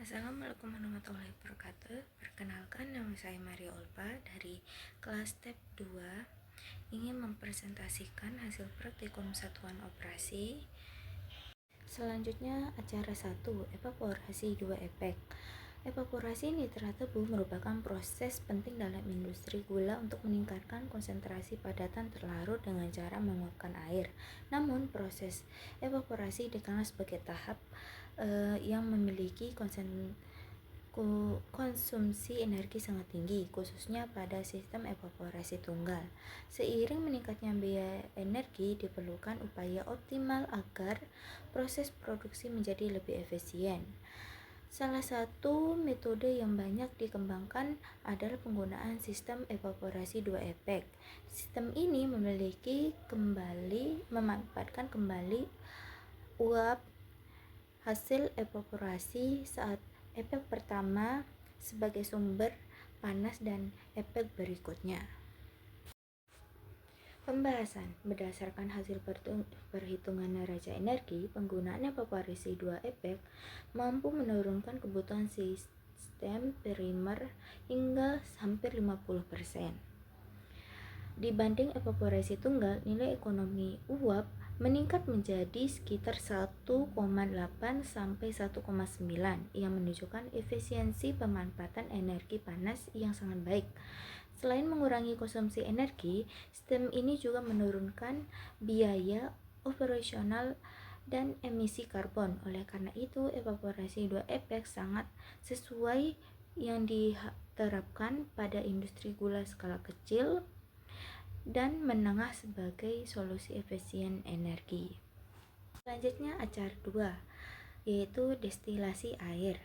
Assalamualaikum warahmatullahi wabarakatuh. Perkenalkan, nama saya Maria Olpa dari kelas TEP 2. Ingin mempresentasikan hasil praktikum satuan operasi. Selanjutnya acara 1, evaporasi 2 efek. Evaporasi nitrat tebu merupakan proses penting dalam industri gula untuk meningkatkan konsentrasi padatan terlarut dengan cara menguapkan air. Namun proses evaporasi dikenal sebagai tahap yang memiliki konsumsi energi sangat tinggi, khususnya pada sistem evaporasi tunggal. Seiring meningkatnya biaya energi, diperlukan upaya optimal agar proses produksi menjadi lebih efisien. Salah satu metode yang banyak dikembangkan adalah penggunaan sistem evaporasi 2 efek. Sistem ini memanfaatkan kembali uap hasil evaporasi saat efek pertama sebagai sumber panas dan efek berikutnya. Pembahasan berdasarkan hasil perhitungan neraca energi, penggunaan evaporasi 2 efek mampu menurunkan kebutuhan sistem primer hingga hampir 50%. Dibanding evaporasi tunggal, nilai ekonomi uap meningkat menjadi sekitar 1,8 sampai 1,9 yang menunjukkan efisiensi pemanfaatan energi panas yang sangat baik. Selain mengurangi konsumsi energi, sistem ini juga menurunkan biaya operasional dan emisi karbon. Oleh karena itu, evaporasi 2 efek sangat sesuai yang diterapkan pada industri gula skala kecil dan menengah sebagai solusi efisien energi. Selanjutnya acara 2, yaitu destilasi air.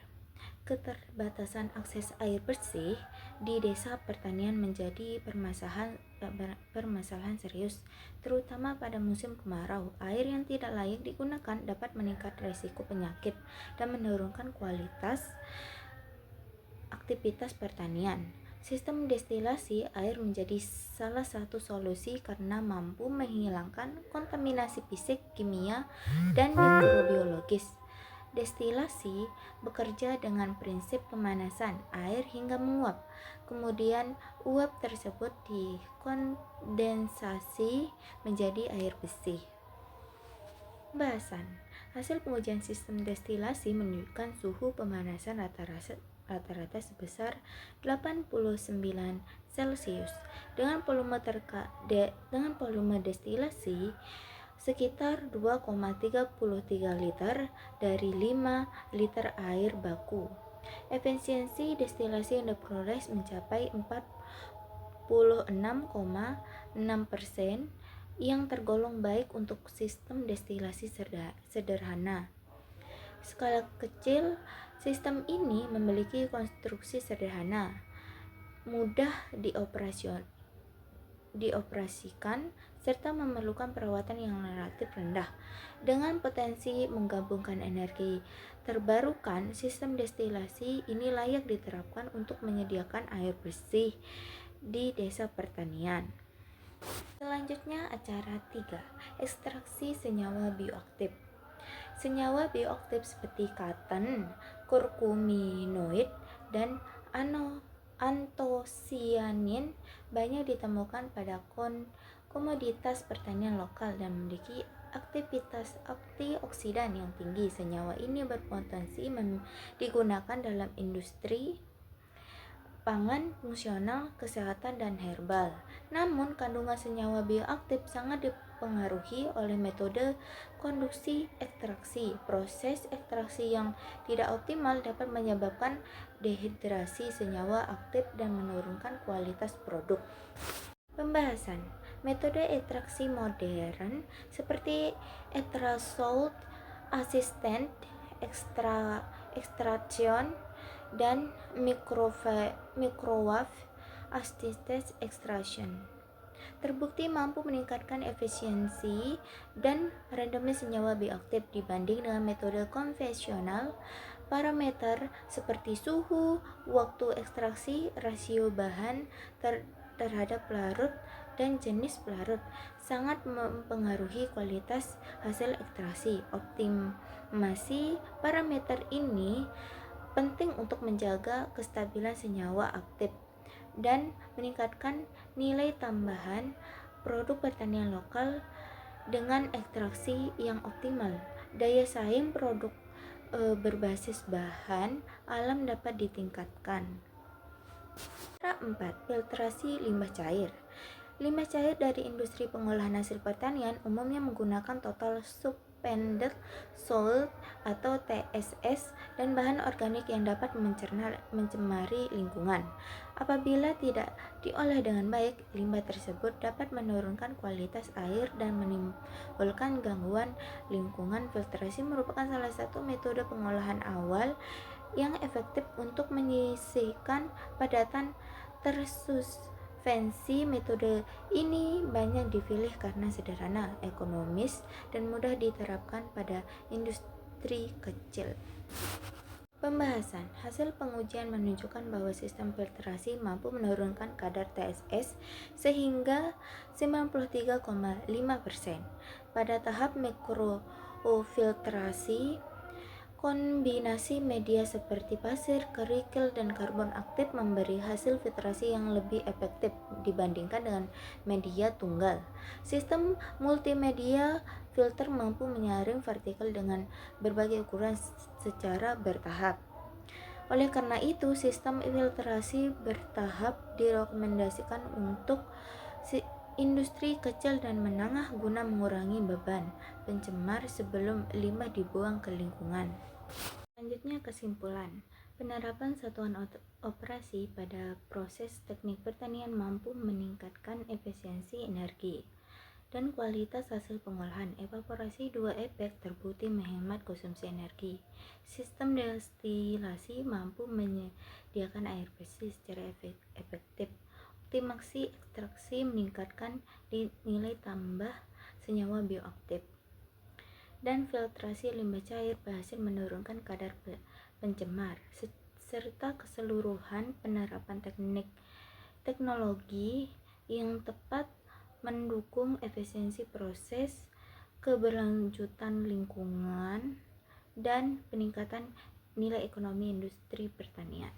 Keterbatasan akses air bersih di desa pertanian menjadi permasalahan serius, terutama pada musim kemarau. Air yang tidak layak digunakan dapat meningkatkan risiko penyakit dan menurunkan kualitas aktivitas pertanian. Sistem destilasi air menjadi salah satu solusi karena mampu menghilangkan kontaminasi fisik, kimia, dan mikrobiologis. Destilasi bekerja dengan prinsip pemanasan air hingga menguap. Kemudian uap tersebut dikondensasi menjadi air bersih. Pembahasan. Hasil pengujian sistem destilasi menunjukkan suhu pemanasan rata-rata sebesar 89 Celcius dengan volume destilasi sekitar 2,33 liter dari 5 liter air baku. Efisiensi destilasi yang diperoleh mencapai 46,6% yang tergolong baik untuk sistem destilasi sederhana. Skala kecil, sistem ini memiliki konstruksi sederhana, mudah dioperasikan, serta memerlukan perawatan yang relatif rendah. Dengan potensi menggabungkan energi terbarukan, sistem destilasi ini layak diterapkan untuk menyediakan air bersih di desa pertanian. Selanjutnya acara 3, ekstraksi senyawa bioaktif. Senyawa bioaktif seperti katan, kurkuminoid, dan antosianin banyak ditemukan pada komoditas pertanian lokal dan memiliki aktivitas antioksidan yang tinggi. Senyawa ini berpotensi digunakan dalam industri pangan, fungsional, kesehatan, dan herbal. Namun, kandungan senyawa bioaktif sangat dipengaruhi oleh metode konduksi ekstraksi. Proses ekstraksi yang tidak optimal dapat menyebabkan dehidrasi senyawa aktif dan menurunkan kualitas produk. Pembahasan. Metode ekstraksi modern seperti ultrasonic assisted extraction dan microwave assisted extraction terbukti mampu meningkatkan efisiensi dan rendaman senyawa bioaktif dibanding dengan metode konvensional. Parameter seperti suhu, waktu ekstraksi, rasio bahan terhadap pelarut, dan jenis pelarut sangat mempengaruhi kualitas hasil ekstraksi. Optimasi parameter ini penting untuk menjaga kestabilan senyawa aktif dan meningkatkan nilai tambahan produk pertanian lokal dengan ekstraksi yang optimal. Daya saing produk berbasis bahan alam dapat ditingkatkan. Cara 4. Filtrasi limbah cair. Limbah cair dari industri pengolahan hasil pertanian umumnya menggunakan total suspended salt atau TSS dan bahan organik yang dapat mencemari lingkungan. Apabila tidak diolah dengan baik, limbah tersebut dapat menurunkan kualitas air dan menimbulkan gangguan lingkungan. Filtrasi merupakan salah satu metode pengolahan awal yang efektif untuk menyisihkan padatan tersuspensi. Metode ini banyak dipilih karena sederhana, ekonomis, dan mudah diterapkan pada industri kecil. Pembahasan. Hasil pengujian menunjukkan bahwa sistem filtrasi mampu menurunkan kadar TSS sehingga 93,5%. Pada tahap mikrofiltrasi, kombinasi media seperti pasir, kerikil, dan karbon aktif memberi hasil filtrasi yang lebih efektif dibandingkan dengan media tunggal. Sistem multimedia filter mampu menyaring partikel dengan berbagai ukuran secara bertahap. Oleh karena itu, sistem filtrasi bertahap direkomendasikan untuk industri kecil dan menengah guna mengurangi beban pencemar sebelum limbah dibuang ke lingkungan. Selanjutnya, kesimpulan. Penerapan satuan operasi pada proses teknik pertanian mampu meningkatkan efisiensi energi dan kualitas hasil pengolahan. Evaporasi 2 epek terbukti menghemat konsumsi energi. Sistem destilasi mampu menyediakan air bersih secara efektif. Optimasi ekstraksi meningkatkan nilai tambah senyawa bioaktif. Dan filtrasi limbah cair berhasil menurunkan kadar pencemar, serta keseluruhan penerapan teknologi yang tepat mendukung efisiensi proses, keberlanjutan lingkungan, dan peningkatan nilai ekonomi industri pertanian.